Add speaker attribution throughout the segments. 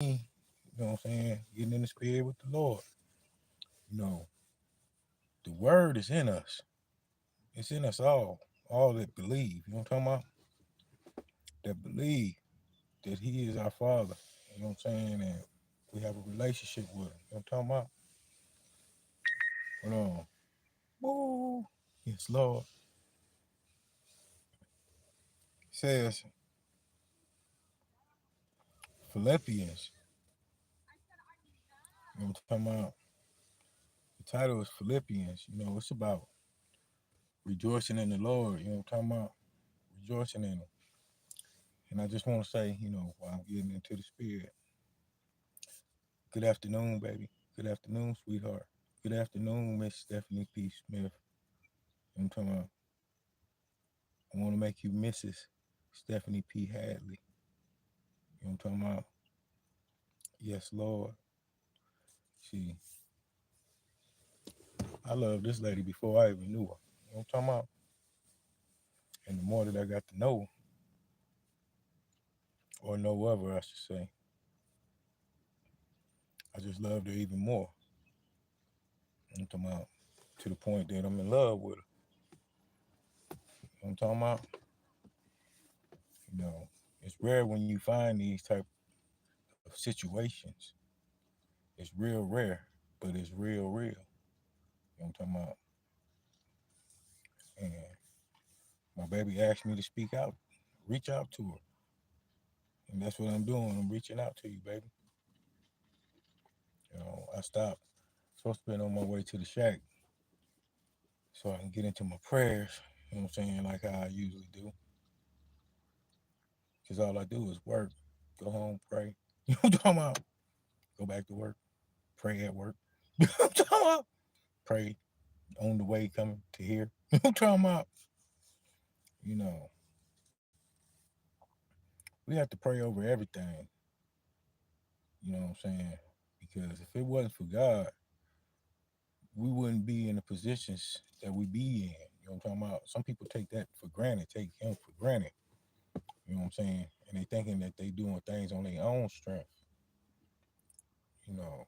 Speaker 1: You know what I'm saying? Getting in the spirit with the Lord. You know, the word is in us. It's in us all that believe. You know what I'm talking about? That believe that He is our Father. You know what I'm saying? And we have a relationship with Him. You know what I'm talking about? Hold on. Woo. Yes, Lord. It says Philippians. You know what I'm talking about? The title is Philippians. You know, it's about rejoicing in the Lord. You know what I'm talking about? Rejoicing in Him. And I just want to say, while I'm getting into the spirit, good afternoon, baby. Good afternoon, sweetheart. Good afternoon, Miss Stephanie P. Smith. You know what I'm talking about? I want to make you Mrs. Stephanie P. Hadley. You know what I'm talking about? Yes, Lord. See, I love this lady before I even knew her. You know what I'm talking about? And the more that I got to know, or know of her, I should say, I just loved her even more. You know what I'm talking about? To the point that I'm in love with her. You know what I'm talking about? It's rare when you find these type of situations. It's real rare, but it's real real. You know what I'm talking about? And my baby asked me to speak out, reach out to her. And that's what I'm doing. I'm reaching out to you, baby. I stopped. Supposed to be on my way to the shack so I can get into my prayers. You know what I'm saying? Like how I usually do. Because all I do is work, go home, pray. You know what I'm talking about? Go back to work, pray at work. You know what I'm talking about? Pray on the way coming to here. You know what I'm talking about? You know, we have to pray over everything. You know what I'm saying? Because if it wasn't for God, we wouldn't be in the positions that we be in. You know what I'm talking about? Some people take that for granted, take Him for granted. You know what I'm saying? And they thinking that they doing things on their own strength. You know,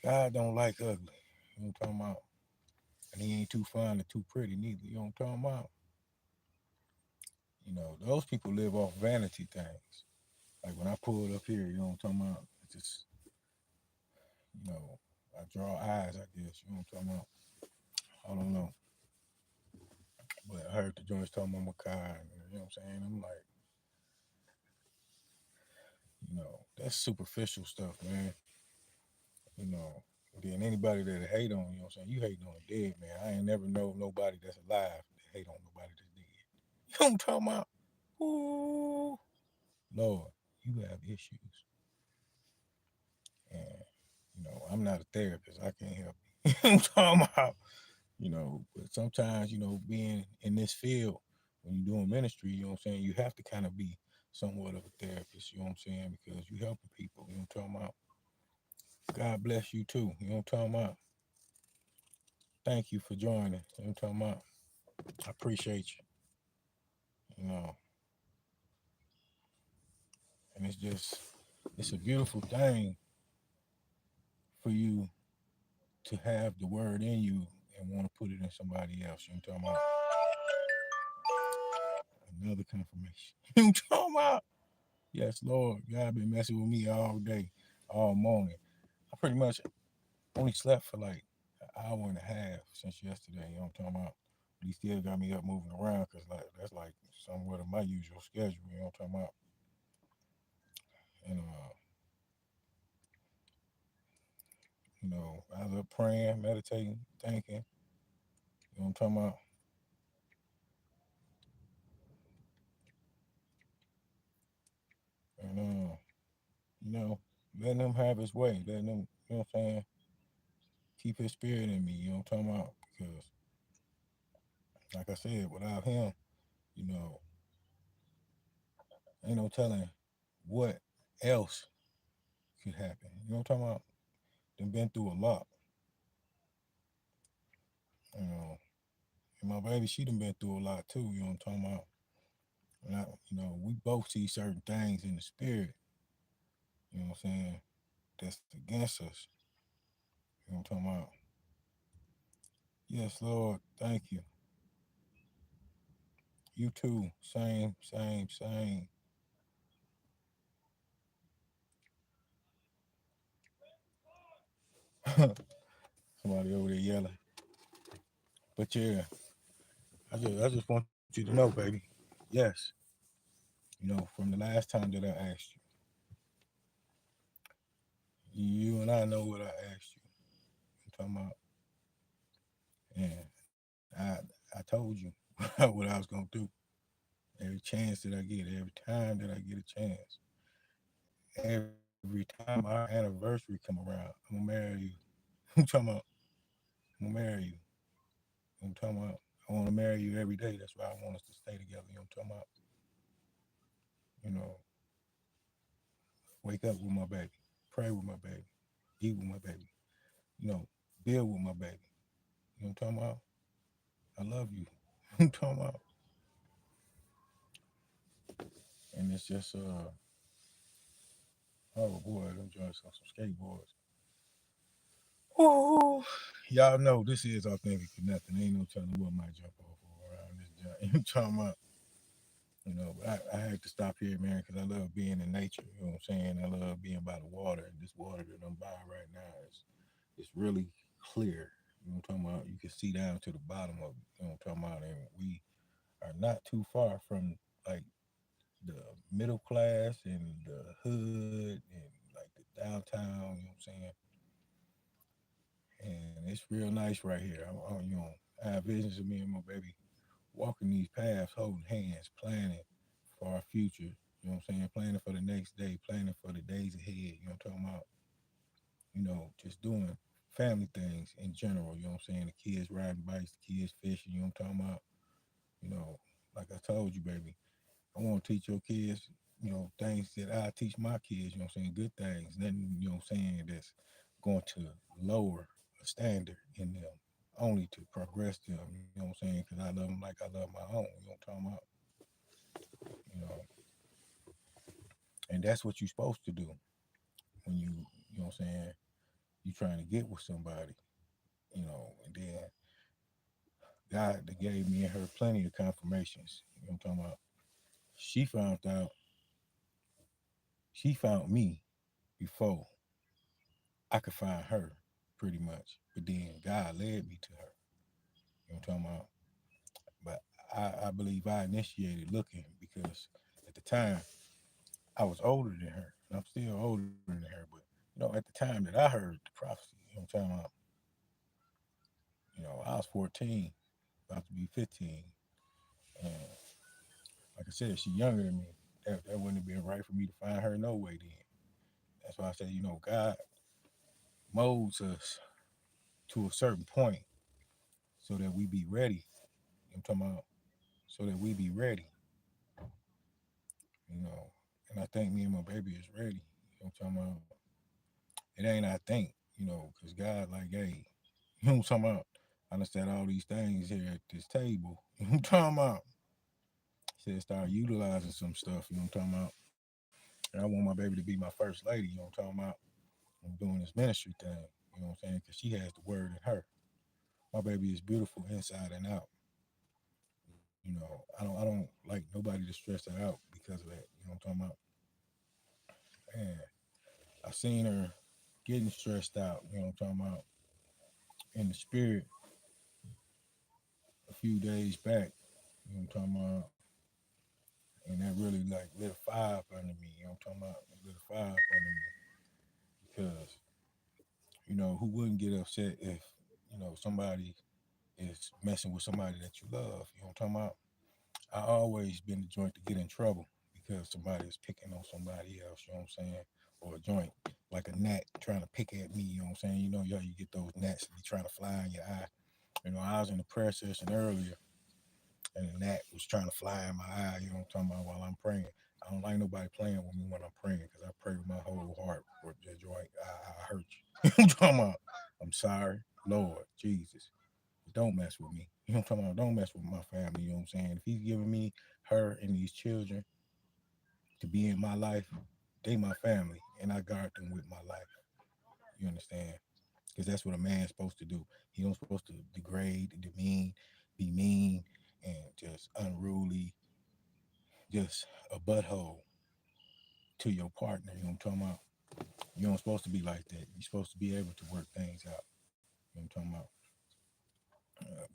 Speaker 1: God don't like ugly. You know what I'm talking about? And He ain't too fine or too pretty neither. You know what I'm talking about? Those people live off vanity things. Like when I pulled up here, you know what I'm talking about? It's just, you know, I draw eyes, I guess. You know what I'm talking about? I don't know. But I heard the joints talking about Makai, you know what I'm saying? I'm like, that's superficial stuff, man. You know, then anybody that hate on, you know what I'm saying? You hating on the dead, man. I ain't never know nobody that's alive that hate on nobody that's dead. You know what I'm talking about? Ooh, Lord, you have issues. And, I'm not a therapist. I can't help you. You know what I'm talking about? But sometimes, being in this field, when you're doing ministry, you know what I'm saying, you have to kind of be somewhat of a therapist, you know what I'm saying, because you're helping people, you know what I'm talking about? God bless you too, you know what I'm talking about? Thank you for joining, you know what I'm talking about? I appreciate you, and it's a beautiful thing for you to have the word in you and want to put it in somebody else, you know what I'm talking about? Another confirmation. You know what I'm talking about? Yes, Lord. God been messing with me all day, all morning. I pretty much only slept for like an hour and a half since yesterday. You know what I'm talking about? But he still got me up moving around because that's like somewhat of my usual schedule. You know what I'm talking about? And I was up praying, meditating, thinking. You know what I'm talking about? And letting him have his way, letting him, you know what I'm saying, keep his spirit in me. You know what I'm talking about? Because, like I said, without him, you know, ain't no telling what else could happen. You know what I'm talking about? Done been through a lot. You know, and my baby, she done been through a lot too. You know what I'm talking about? And we both see certain things in the spirit. you know what I'm saying, that's against us. You know what I'm talking about? Yes, Lord, thank you. You too. Same, same, same. Somebody over there yelling. But yeah, I just want you to know, baby. Yes, from the last time that I asked you, you and I know what I asked you. I'm talking about, and I told you what I was gonna do. Every chance that I get, every time that I get a chance, every time our anniversary come around, I'm gonna marry you. I'm talking about, I'm gonna marry you. I'm talking about, I want to marry you every day. That's why I want us to stay together. You know what I'm talking about? You know, wake up with my baby, pray with my baby, eat with my baby. You know, build with my baby. You know what I'm talking about? I love you. I'm talking about, and it's just oh boy, them joints on some skateboards. Oh, y'all know this is authentic or nothing. Ain't no telling what might jump off around this joint. You know what I'm talking about? But I had to stop here, man, because I love being in nature. You know what I'm saying? I love being by the water. And this water that I'm by right now is it's really clear. You know what I'm talking about? You can see down to the bottom of it. You know what I'm talking about? And we are not too far from like the middle class and the hood and like the downtown. You know what I'm saying? And it's real nice right here. I have visions of me and my baby walking these paths, holding hands, planning for our future. You know what I'm saying? Planning for the next day, planning for the days ahead. You know what I'm talking about? Just doing family things in general. You know what I'm saying? The kids riding bikes, the kids fishing. You know what I'm talking about? You know, like I told you, baby, I want to teach your kids, things that I teach my kids. You know what I'm saying? Good things. Nothing, you know what I'm saying, that's going to lower a standard in them, only to progress them. You know what I'm saying? Because I love them like I love my own. You know what I'm talking about? You know, and that's what you're supposed to do when you know what I'm saying, you trying to get with somebody, and then God that gave me and her plenty of confirmations. You know what I'm talking about? She found out, she found me before I could find her, pretty much. But then God led me to her. You know what I'm talking about? But I believe I initiated looking because at the time I was older than her. And I'm still older than her. But, at the time that I heard the prophecy, you know what I'm talking about? I was 14, about to be 15. And like I said, she's younger than me. That wouldn't have been right for me to find her no way then. That's why I say, God molds us to a certain point so that we be ready. You know what I'm talking about? So that we be ready, you know. And I think me and my baby is ready. You know what I'm talking about? It ain't I think, because God like, hey, you know what I'm talking about? I understand all these things here at this table. You know what I'm talking about? He said start utilizing some stuff, you know what I'm talking about? And I want my baby to be my first lady, you know what I'm talking about? I'm doing this ministry thing, you know what I'm saying? Because she has the word in her. My baby is beautiful inside and out. I don't like nobody to stress her out because of that. You know what I'm talking about? Man, I seen her getting stressed out, you know what I'm talking about, in the spirit a few days back, you know what I'm talking about? And that really like lit a fire up under me, you know what I'm talking about? It lit a fire up under me because, who wouldn't get upset if, somebody is messing with somebody that you love, you know what I'm talking about? I always been the joint to get in trouble because somebody is picking on somebody else, you know what I'm saying? Or a joint, like a gnat trying to pick at me, you know what I'm saying? You get those gnats that be trying to fly in your eye. I was in the prayer session earlier and the gnat was trying to fly in my eye, you know what I'm talking about, while I'm praying. I don't like nobody playing with me when I'm praying because I pray with my whole heart for the joint. I hurt you. I'm talking about, I'm sorry, Lord Jesus. Don't mess with me. You know what I'm talking about? Don't mess with my family. You know what I'm saying? If he's giving me her and these children to be in my life, they my family, and I guard them with my life. You understand? Because that's what a man's supposed to do. He don't supposed to degrade, demean, be mean, and just unruly, just a butthole to your partner. You know what I'm talking about? You don't supposed to be like that. You're supposed to be able to work things out. You know what I'm talking about?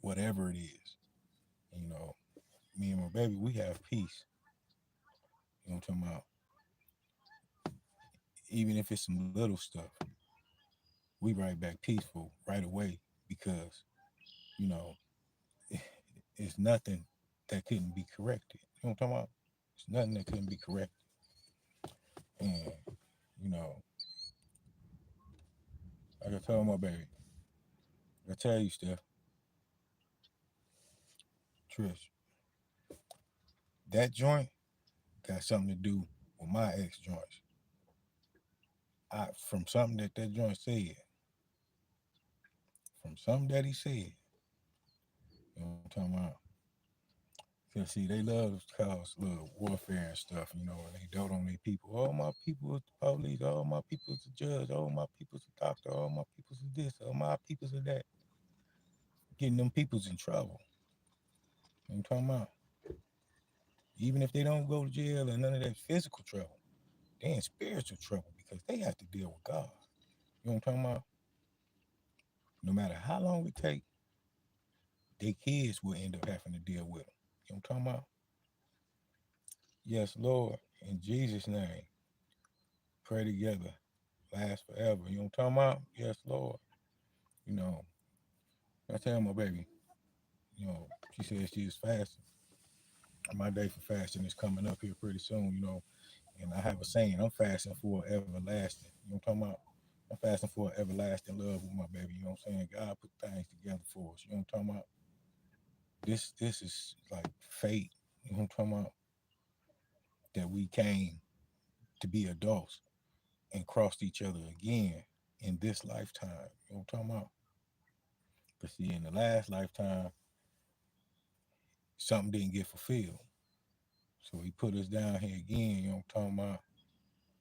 Speaker 1: Whatever it is, you know, me and my baby, we have peace. You know what I'm talking about? Even if it's some little stuff, we right back peaceful right away because, you know, it's nothing that couldn't be corrected. You know what I'm talking about? It's nothing that couldn't be corrected. And, you know, like I told my baby, I tell you, Steph, Trish, that joint got something to do with my ex joints. From something that joint said, from something that he said, you know what I'm talking about? Cause see, they love to cause little warfare and stuff, you know, and they dote on their people. All my people is the police, all my people is the judge, all my people is the doctor, all my people is this, all my people is that. Getting them peoples in trouble. You know what I'm talking about? Even if they don't go to jail and none of that physical trouble, they in spiritual trouble because they have to deal with God. You know what I'm talking about? No matter how long it takes, their kids will end up having to deal with them. You know what I'm talking about? Yes, Lord, in Jesus' name, pray together, last forever. You know what I'm talking about? Yes, Lord. You know, I tell my baby, you know, she said she is fasting. My day for fasting is coming up here pretty soon, you know. And I have a saying, I'm fasting for everlasting. You know what I'm talking about? I'm fasting for everlasting love with my baby. You know what I'm saying? God put things together for us. You know what I'm talking about? This is like fate. You know what I'm talking about? That we came to be adults and crossed each other again in this lifetime. You know what I'm talking about? But see, in the last lifetime, something didn't get fulfilled. So he put us down here again, you know what I'm talking about?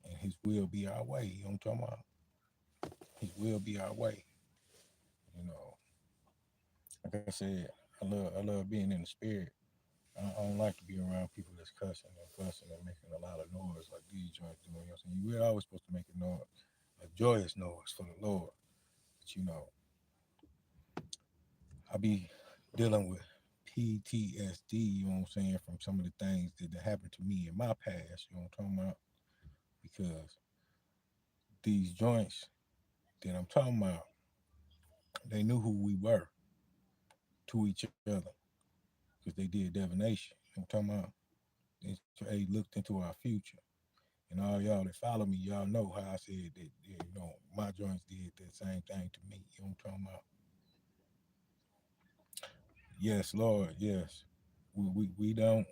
Speaker 1: And his will be our way. You know what I'm talking about? His will be our way. You know, like I said, I love being in the spirit. I don't like to be around people that's cussing and fussing and making a lot of noise like these joints doing. You know what I'm saying? We're always supposed to make a noise, a joyous noise for the Lord. But you know, I be dealing with PTSD, you know what I'm saying, from some of the things that happened to me in my past, you know what I'm talking about? Because these joints that I'm talking about, they knew who we were to each other because they did divination. You know what I'm talking about? They looked into our future. And all y'all that follow me, y'all know how I said that, you know, my joints did that same thing to me. You know what I'm talking about? Yes, Lord, yes. We don't,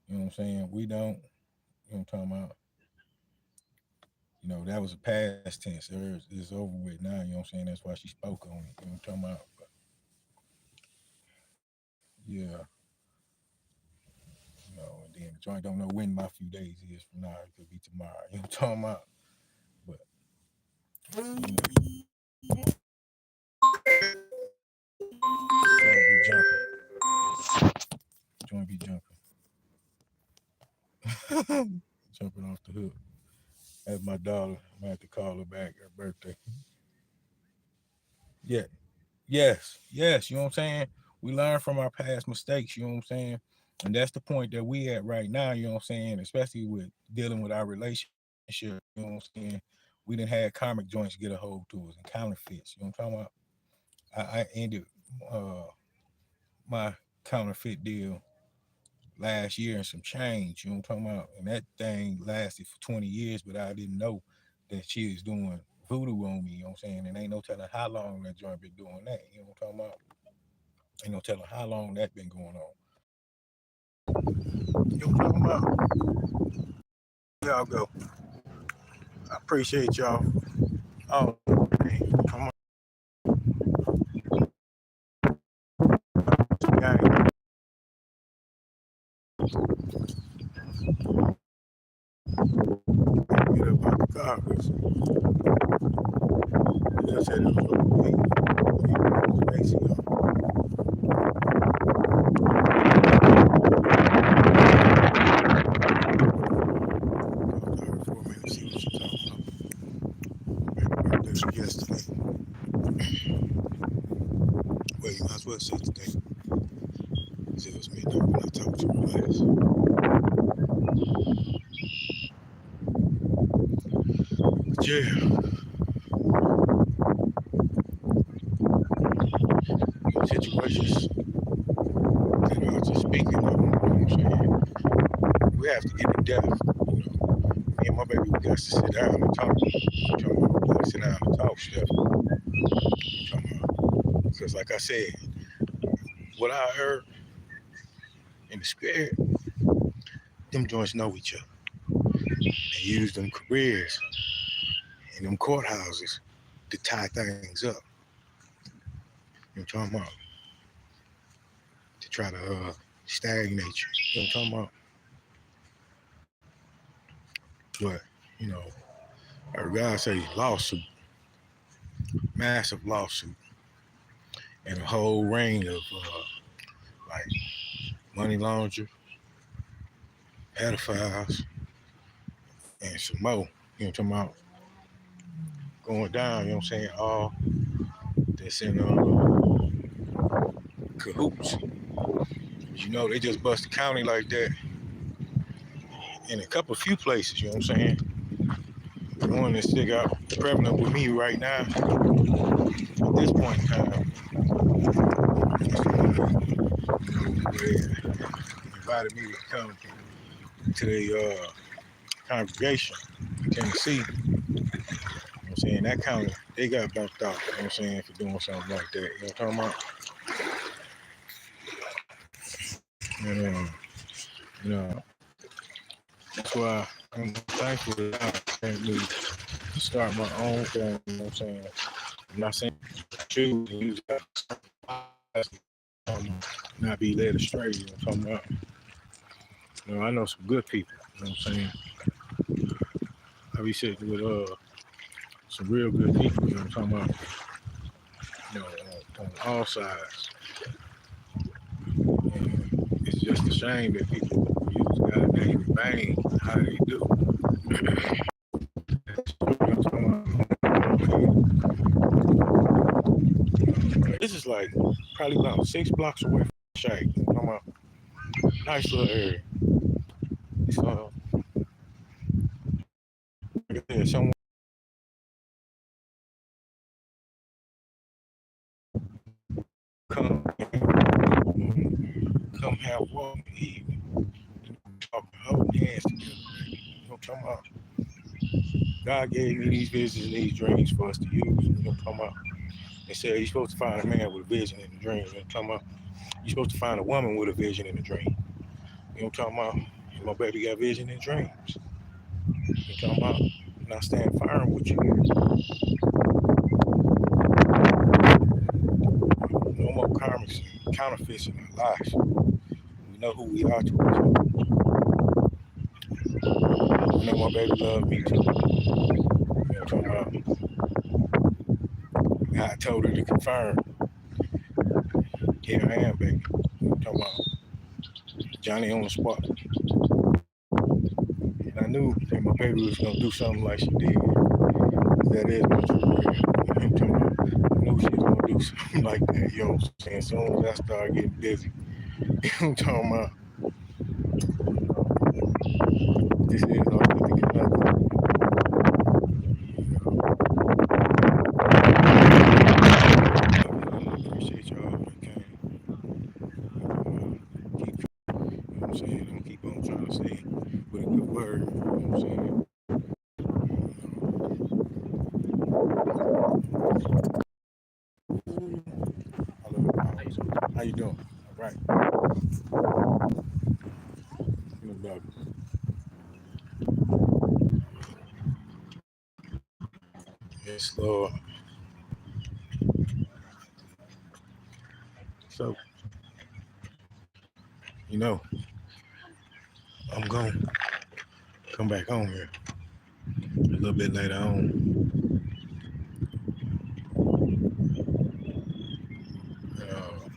Speaker 1: you know what I'm saying? We don't, you know what I'm talking about? You know, that was a past tense. It's over with now, you know what I'm saying? That's why she spoke on it. You know what I'm talking about? But yeah, you know, and then the joint don't know when my few days is from now. It could be tomorrow. You know what I'm talking about? But you know, joint be jumping. Joint be jumping. Jumping off the hook. That's my daughter. I might have to call her back. Her birthday. Yeah. Yes. You know what I'm saying? We learn from our past mistakes. You know what I'm saying? And that's the point that we at right now. You know what I'm saying? Especially with dealing with our relationship. You know what I'm saying? We didn't have karmic joints get a hold to us and counterfeits. You know what I'm talking about? I ended uh, my counterfeit deal last year and some change. You know what I'm talking about? And that thing lasted for 20 years, but I didn't know that she was doing voodoo on me. You know what I'm saying? And ain't no telling how long that joint been doing that. You know what I'm talking about? Ain't no telling how long that been going on. You know what I'm talking about? Y'all go. I appreciate y'all. Oh, man. Come on. regardless. Like I said, it was crazy. For a minute, see what you're talking about. This was yesterday. Well, you might as well say today. Because it was midnight when I talked to her last. But yeah, situations that I was just speaking of, you know what I'm saying? We have to get in depth. You know, me and my baby, we got to sit down and talk. We got to sit down and talk stuff. Because like I said, what I heard in the spirit, them joints know each other. They use them careers in them courthouses to tie things up. You know what I'm talking about? To try to stagnate you. You know what I'm talking about? But, you know, I heard God say lawsuit, massive lawsuit, and a whole ring of like money launderers, pedophiles, and some more. You know what I'm talking about? Going down, you know what I'm saying? All that's in cahoots. You know, they just bust the county like that in a few places, you know what I'm saying? The one that still got prevalent with me right now at this point in time is the one where invited me to come to the congregation in Tennessee. You know what I'm saying? That county, they got bumped out, you know what I'm saying, for doing something like that. You know what I'm talking about? And, you know, that's why I'm thankful that I can start my own thing, you know what I'm saying? I'm not saying choose and use that, not be led astray, you know what I'm talking about? You know, I know some good people, you know what I'm saying? I be sitting with some real good people, you know what I'm talking about? You know, on all sides. And it's just a shame that people use God's name in vain. How they do. This is like probably about 6 blocks away from Shake. I'm a nice little area. It's like I said, someone come have walk and eat, talk hold hands together. You know what I'm talking about? God gave me these visions and these dreams for us to use. You know what I'm talking about? They said you're supposed to find a man with a vision and a dream. You know what I'm talking about? You're supposed to find a woman with a vision and a dream. You know what I'm talking about? And my baby got vision and dreams. You know what I'm talking about? And I stand firm with you. No more karmics and counterfeits in our lives. We know who we are to each other. I know my baby loves me too. You know what I'm talking about? I told her to confirm. Here I am, baby. You know what I'm talking about? Johnny on the spot. And I knew that my baby was going to do something like she did. That is my true career. You know what I'm talking about? I knew she was going to do something like that. You know what I'm saying? As soon as I started getting busy. You know what I'm talking about? This is all good to get nothing. I appreciate y'all if you can. Keep, you know what I'm saying? I'm keep on trying to say with a good word. You know what I'm saying? How you doing? All right. You know, dog. Yes, Lord. So, you know, I'm going to come back on here. a little bit later on, uh,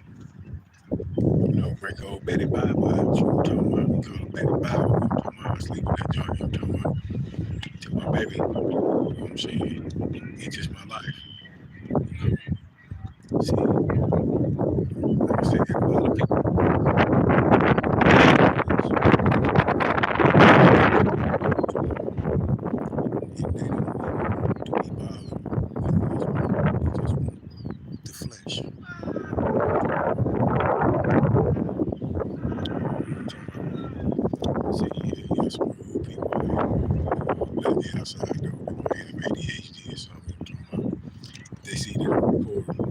Speaker 1: break old Betty Bible out. You know what I'm talking about? We call her Betty Bible. You know what I'm talking about? I sleep with that joint. You know what I'm talking about? Tell my baby, you know what I'm saying? It's just my life. You know? See, like I said, a lot of people, and they don't want to be bothered with this. They just want the flesh. You know what I'm talking about? See, yeah, some rude people, let the outside go. They might have ADHD or something. You know what I'm talking about? They see that I'm recording,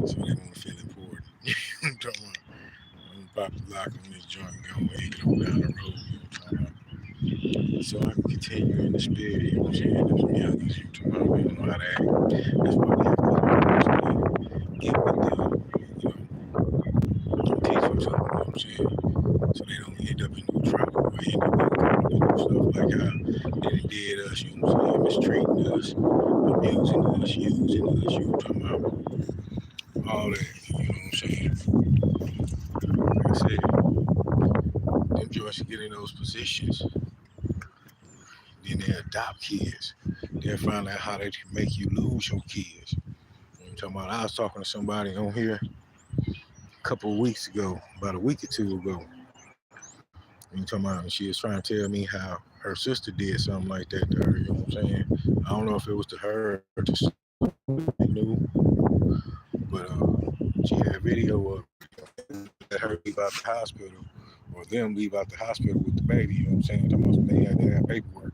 Speaker 1: so they want to feel important. You know what I'm talking about? I'm gonna pop the lock on this joint and go and get on down the road. You know what I'm talking about? So I can continue in the spirit. You know what I'm saying? That's me out this YouTube. We don't know how to act. That's why we have to, you know what I'm saying, get with them, you know, teach them something. You know what I'm saying? So they don't end up in no trouble or end up in stuff like how they did us. You know what I'm saying? Mistreating us, abusing us, using us. You know what I'm talking about? All that. You know what I'm saying? Like I said, them joints get in those positions, then they adopt kids. They'll find out how they can make you lose your kids. You know what I'm talking about? I was talking to somebody on here a couple of weeks ago, about a week or two ago. And you talking about, and she was trying to tell me how her sister did something like that to her. You know what I'm saying? I don't know if it was to her or to somebody they knew, but she had video of let her leave out the hospital or them leave out the hospital with the baby. You know what I'm saying? Talking about they had to have paperwork.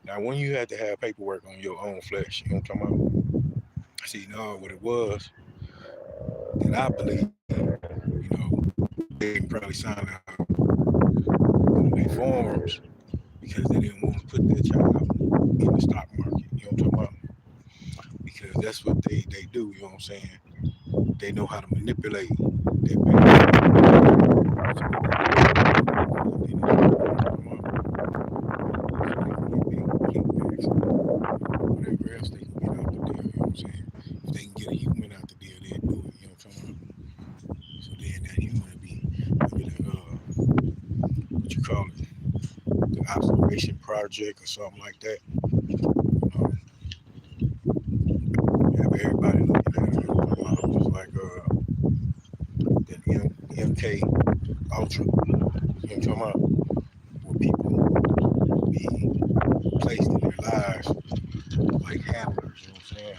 Speaker 1: Now, when you had to have paperwork on your own flesh, you know what I'm talking about? See, no, what it was that I believe, you know, they didn't probably sign out their forms because they didn't want to put their child in the stock market. You know what I'm talking about? Because that's what they do. You know what I'm saying? They know how to manipulate their baby. Whatever else they can get out the deal, you know what I'm saying? If they can get a human out the deal, they'll do it, you know what I'm talking about? So then that human will be like, what you call it, the observation project or something like that. Um, have everybody looking at it, you know what I'm talking about? Just like the MK Ultra, you know what I'm talking about? Where people be placed in their lives like handlers, you know what I'm saying?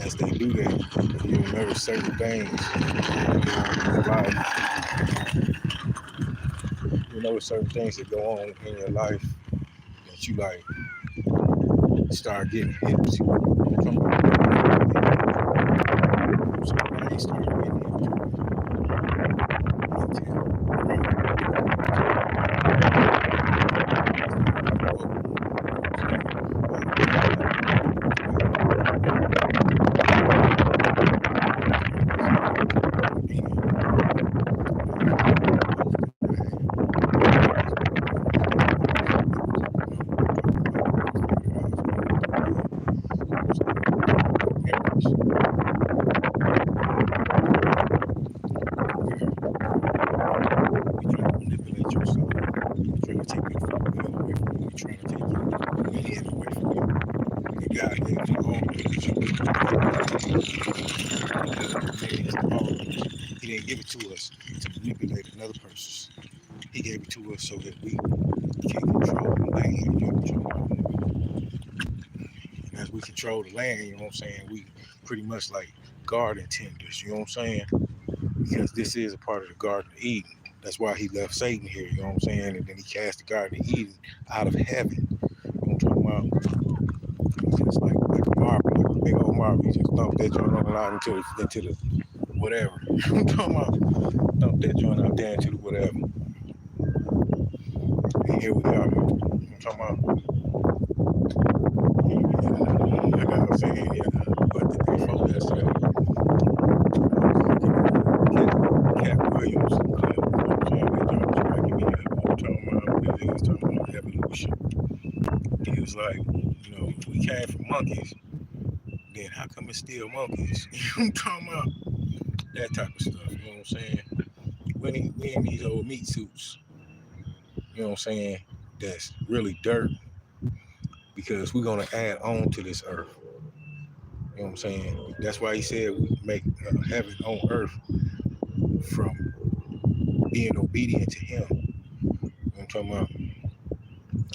Speaker 1: As they do that, you'll notice certain things in life. You'll notice certain things that go on in your life that you like start getting hit. You know what I'm talking about? So I started getting manipulate yourself. Trying to take your will away from you. Trying to take your hand away from you. And God gave you all things. He didn't give it to us to manipulate another person. He gave it to us so that we can control the land. You know what I'm talking about? And as we control the land, you know what I'm saying, we pretty much like garden tenders, you know what I'm saying? Because this is a part of the Garden of Eden. That's why he left Satan here, you know what I'm saying? And then he cast the Garden of Eden out of heaven. You know what I'm talking about? Just like a marble, like a big old marble. He just dumped that joint on the line into the whatever. You know what I'm talking about? Dump that joint out there into the whatever. And here we are. You know what I'm talking about? Like I was saying, yeah. But before that, Cat Williams, you know what I'm saying? They talking about, you know what I'm talking about. evolution. He was like, if we came from monkeys, then how come it's still monkeys? I'm talking about that type of stuff. You know what I'm saying? We in these old meat suits. You know what I'm saying? That's really dirt because we're gonna add on to this earth. You know what I'm saying? That's why he said we make heaven on earth from being obedient to him. You know what I'm talking about?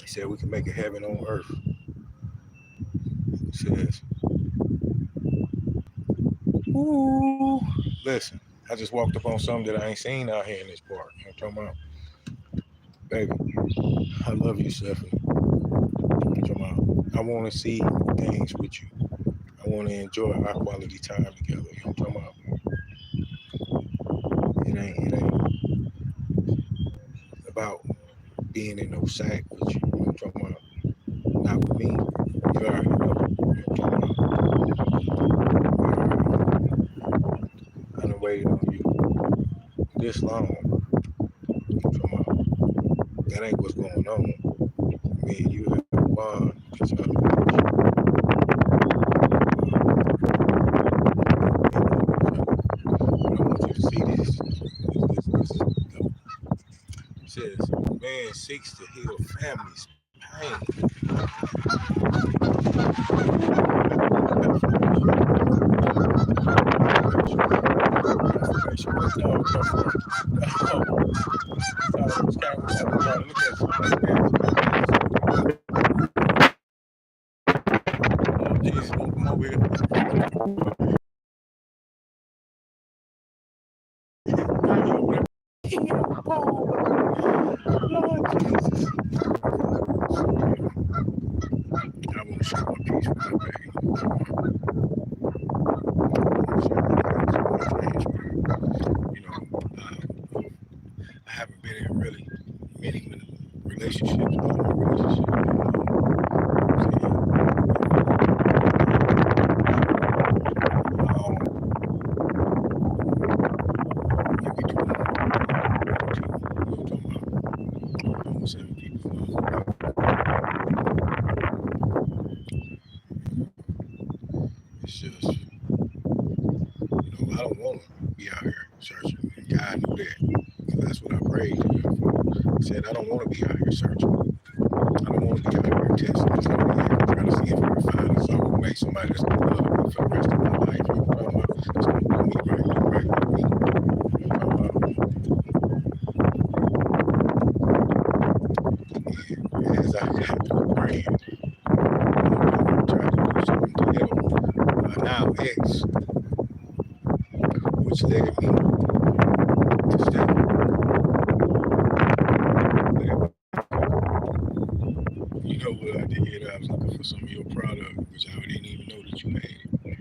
Speaker 1: He said we can make a heaven on earth. He says, ooh, listen, I just walked up on something that I ain't seen out here in this park. You know what I'm talking about? Baby, I love you, Stephanie. You know what I'm talking about? I want to see things with you. I want to enjoy our quality time together. You know what I'm talking about? It ain't about being in no sack with you. You know what I'm talking about? Not with me. You already know. You know what I'm talking about? I done waited on you this long. You know what I'm talking about? That ain't what's going on. Me and you have a bond because I don't want you to see this. It says, man seeks to heal families' pain. Jesus, don't come over here. Lord Jesus. I want to share my peace with my baby. I haven't been in really many relationships. It's just, I don't want to be out here searching. And God knew that. So that's what I prayed to him for. He said, I don't want to be out here searching. I don't want to be out here testing. I just want to be out here trying to see if I can find something to make somebody that's going to love me for the rest of my life. You know what I'm talking about? That's going to do me right with me. You know what I'm talking about? And as I got through praying, trying to do something to help my now ex, which led me to stay. You know what I did? I was looking for some of your product, which I didn't even know that you had it. You know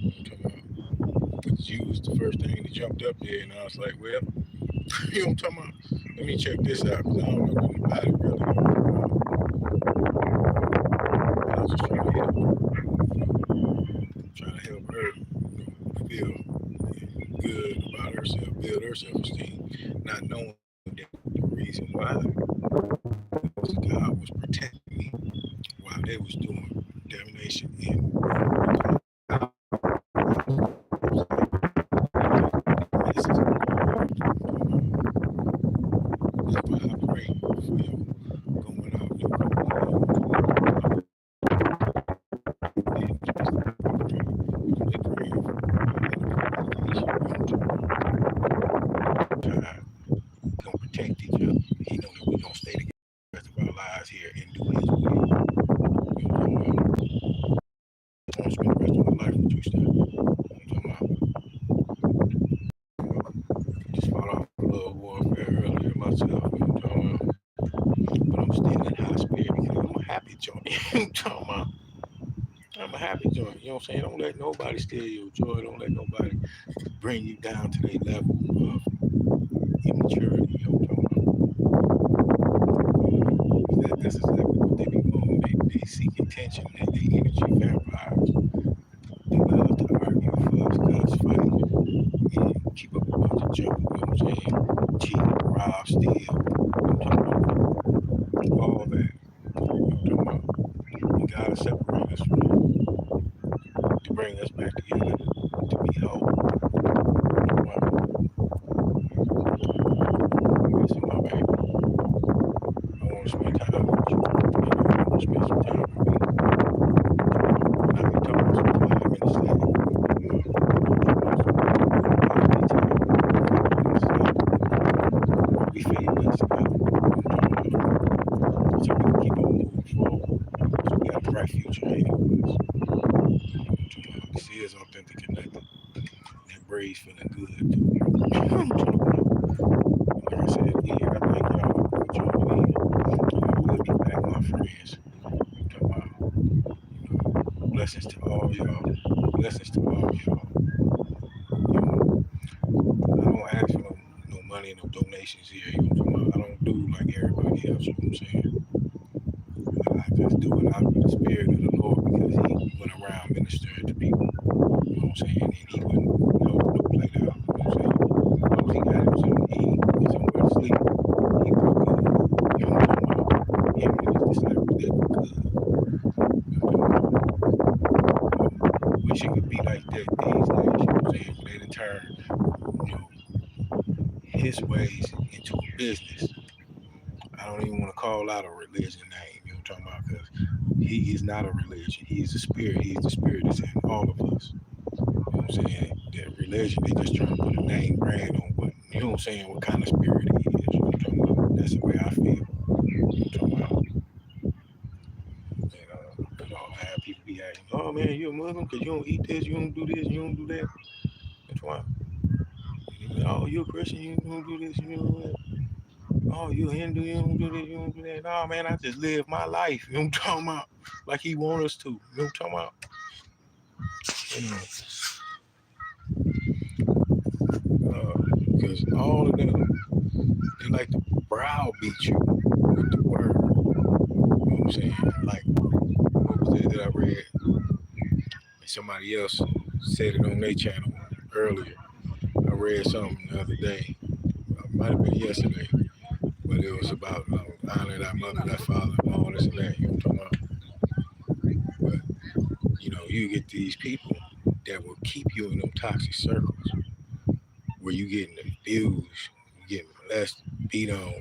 Speaker 1: what I'm talking about? But you was the first thing that jumped up there, and I was like, well, you know what I'm talking about? Let me check this out, because I don't know what about it really. I was just trying to help her. Trying to help her feel good about herself, build her self-esteem, not knowing that the reason why was God was protecting me while they was doing damnation in protect each other. He know that we're gonna stay together the rest of our lives here and do his will. You know what I'm talking about? I want to spend the rest of my life with you, Steph. You know what I'm talking about? Just fought off a little warfare earlier myself, you know what I'm talking about? But I'm still in high spirit because I'm a happy joint. You know what I'm talking about? I'm a happy joint. You know what I'm saying? Don't let nobody steal your joy. Don't let nobody bring you down to their level of immaturity. You know what I'm talking about? That's exactly what they be doing. They seek attention. They energy vampires. They love to argue, fuss, cuss, fight, and keep up a bunch of junk. You know what I'm saying? Cheat, rob, steal. You know what I'm talking about? All that. to separate us from it, to bring us back together, to be whole. Wow. This is my baby. I want to spend time with you. I want to spend some time with me. I can talk some time in the slave. We feel this together. So we can keep on moving forward. So we have a bright future anyways. This is authentic connected. That breeze feeling good too. Like I said, yeah, I thank y'all for joining in. We'll be back, my friends. Talk about, blessings to all y'all. Blessings to all y'all. I don't ask for no money, no donations here. I don't do like everybody else. You know what I'm saying? I just do it out of the spirit of the Lord because He went around ministering to people. You know what I'm saying? And He wouldn't no play down. You know what I'm saying? All He got him something to eat and somewhere to sleep. He was good. You know what I'm talking about? Him and His disciples, they were good. Wish it could be like that these days. You know what I'm saying? They done turn, His ways into a business. I don't even want to call out a religion name, you know what I'm talking about? Because He is not a religion. He's a spirit. He's the spirit that's in all of us. You know what I'm saying? That religion, they just trying to put a name brand on what, you know what I'm saying, what kind of spirit He is. You know what I'm talking about? That's the way I feel. You know what I'm talking about? And, I have people be asking, oh man, you a Muslim because you don't eat this, you don't do this, you don't do that. That's why. Oh, you a Christian, you don't do this, you don't do that. Oh, you a Hindu, you don't do this, you don't do that. No, man, I just live my life. You know what I'm talking about? Like He wants us to. You know what I'm talking about? Because all of them, they like to browbeat you with the word. You know what I'm saying? Like, what was that I read? Somebody else said it on their channel earlier. I read something the other day. It might have been yesterday. But it was about honor thy mother, thy father, and all this and that. You know what I'm talking about? But, you get these people that will keep you in them toxic circles where you getting abused, you getting molested, beat on,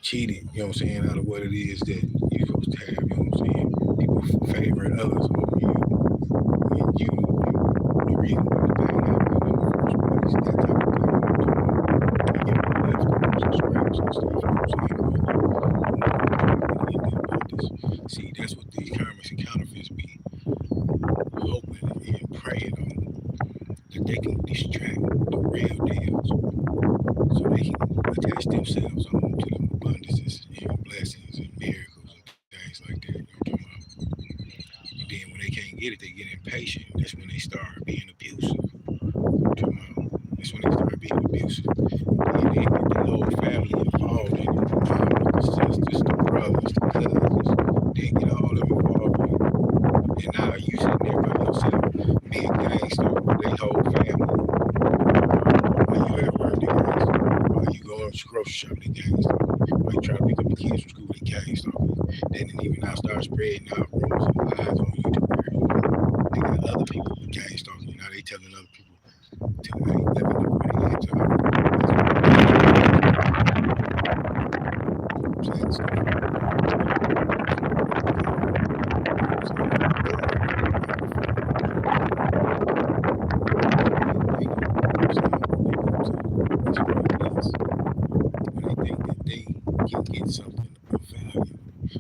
Speaker 1: cheated, you know what I'm saying, out of what it is that you're supposed to have, you know what I'm saying? People favoring others over you. And you the reason why the thing happened in the first place, that type of thing. You get leftovers and scraps and stuff, you know what I'm saying? See, that's what these karmics and counterfeits be hoping and praying on, that they can distract the real deals so they can attach themselves on to them abundances and blessings and miracles and things like that. You know what I'm talking about? And then when they can't get it, they get impatient. That's when they start being abusive. That's when they start being abusive. And they get the whole family involved in it. The sisters, the brothers, the cousins, they get all of them involved in it. And now you sitting there by yourself being gangster with their whole family. While you at work, they gangster. While you going to grocery shop, they gangster. While you trying to pick up the kids from school, they gangster. They didn't even now start spreading out rumors and lies on you to where they got other people with gang stalking. Now they telling other people to let me know where they at. They think that they can get something of value,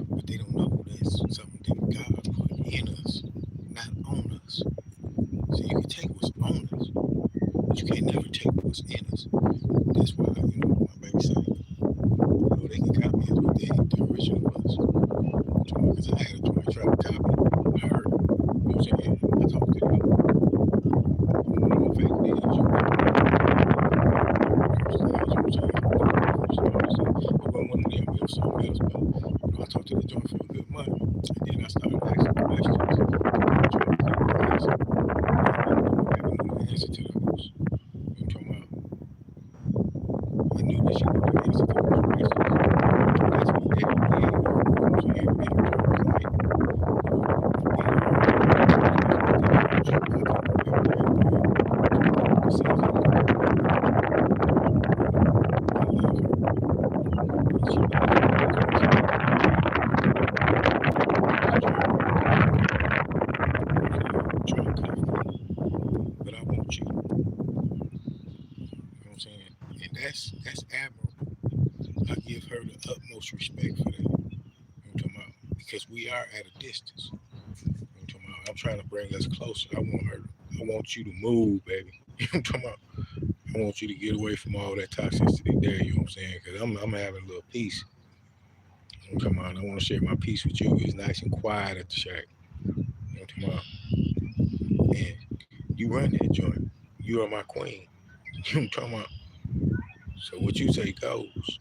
Speaker 1: but they don't know that's something that God put in us, not on us. So you can take what's on us, but you can't never take what's in us. That's why, my baby say, they can copy us, but they ain't the original ones. Because I had a joint try to copy her. You know what I'm saying? I talked to them. One of them fake niggas. It wasn't one of them, it was something else. But I talked to the joint for a good month. And then I started asking questions. I knew the answer to those. You know what I'm talking about? I knew that she knew the answer to those questions. That's what they did. You know what I'm saying? because we are at a distance. I'm talking about, I'm trying to bring us closer. I want her. I want you to move, baby. I'm talking about. I want you to get away from all that toxicity there. You know what I'm saying? Because I'm having a little peace. I'm talking about. I want to share my peace with you. It's nice and quiet at the shack. You know what I'm talking about? And you run that joint. You are my queen. You know what I'm talking about? So what you say goes.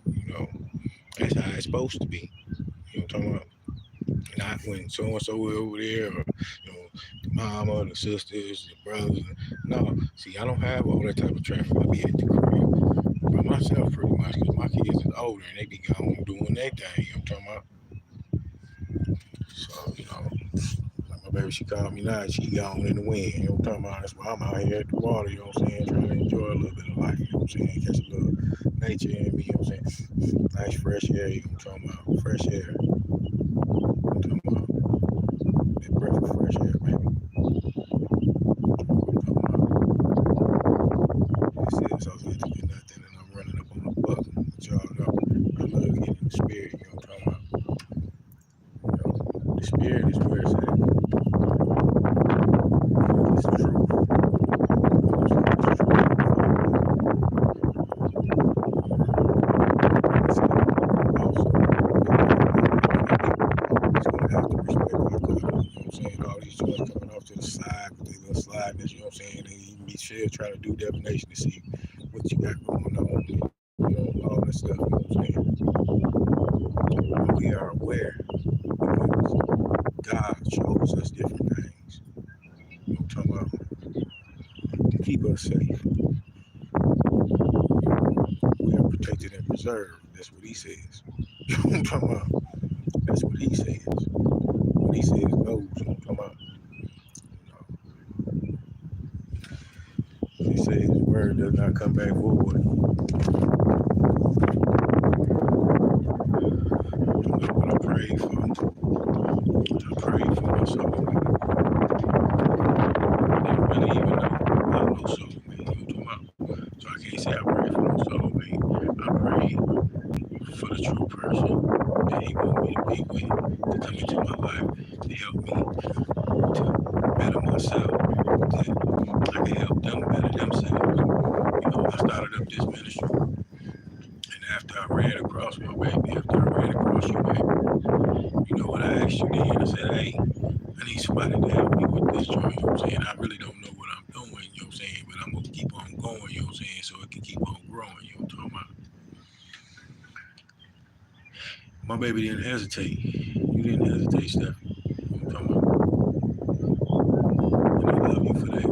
Speaker 1: You know, that's how it's supposed to be. You know what I'm talking about? Not when so and so over there, or the mama, the sisters, the brothers. No, see, I don't have all that type of traffic. I be at the crib by myself pretty much because my kids is older and they be gone doing their thing. You know what I'm talking about? So like my baby, she called me now. She gone in the wind. You know what I'm talking about? That's why I'm out here at the water. You know what I'm saying? Trying to enjoy a little bit of life. You know what I'm saying? Catch a little nature in me. You know what I'm saying? Nice fresh air. You know what I'm talking about? Fresh air. You know what I'm talking about? That breath of fresh air, baby. This is so good to get nothing, and I'm running up on the buck. But y'all know I love getting the spirit. You know what I'm talking about? The spirit is where it's at. It's true. You know what I'm saying? And you can be still trying to do divination to see what you got going on, all that stuff. You know what I'm saying? And we are aware because God shows us different things. You know what I'm talking about? To keep us safe. We are protected and preserved. That's what He says. You know what I'm talking about? That's what He says. What He says goes. You know what I'm talking about? He says His word does not come back void. What I pray for. I pray for my soulmate. I didn't really even know about no soulmate. You know what I'm talking about? So I can't say I pray for no soulmate. I pray for the true person that He wants me to be with, to come into my life, to help me to better myself, that I can help them better themselves. I started up this ministry, and after I ran across my baby, after I ran across you, baby, you know what I asked you then? I said, hey, I need somebody to help me with this joint. You know what I'm saying? I really don't know what I'm doing, you know what I'm saying? But I'm going to keep on going, you know what I'm saying? So it can keep on growing, you know what I'm talking about? My baby didn't hesitate. You didn't hesitate, Steph. You know what I'm talking about? And I love you for that.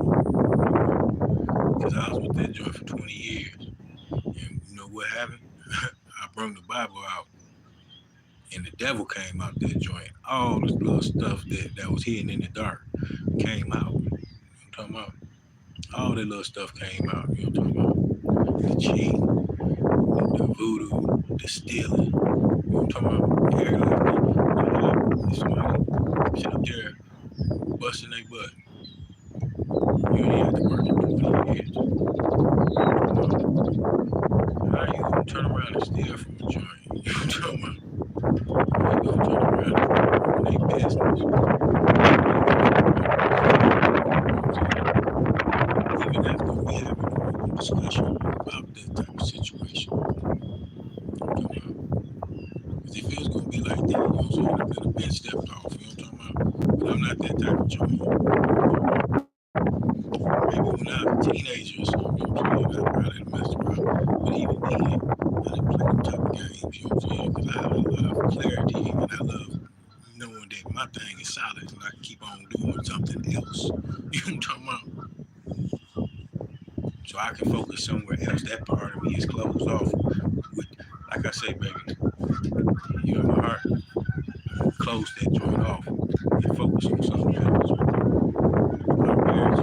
Speaker 1: Because I was with that joint for 20 years. And you know what happened? I brought the Bible out. And the devil came out that joint. All this little stuff that was hidden in the dark came out. You know what I'm talking about? All that little stuff came out. You know what I'm talking about? The cheating, the voodoo, the stealing. You know what I'm talking about? Everybody, somebody sit up there busting their butt. You ain't have to work in 20 years. How you gonna turn around and steal from the joint? You know what I'm talking about? How you gonna turn around and ruin their business? Even after we have a discussion about that type of situation. Because if it was going to be like that, you know what I'm saying, I could have been stepped off, you know what I'm talking about? But I'm not that type of joint. Maybe when I was a teenager or something, you know what I'm saying, I probably messed around. But even then, I didn't play them type of games, you know what I'm saying? Because I love clarity and I love knowing that my thing is solid and I can keep on doing something else. You know what I'm talking about? So I can focus somewhere else. That part of me is closed off. With, like I say, baby, you're in my heart. Close that joint off and focus on something else. Our marriage,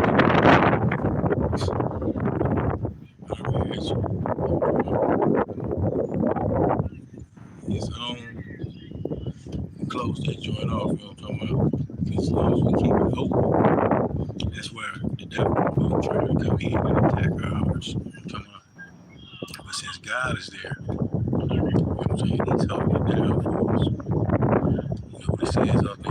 Speaker 1: is on. Close that joint off. You know what I'm talking about? Because as long as we keep it open, that's where the devil will try to come in and attack our hearts. You know what I'm talking about? But since God is there, you know what I'm saying? He's holding it down for us. what it says up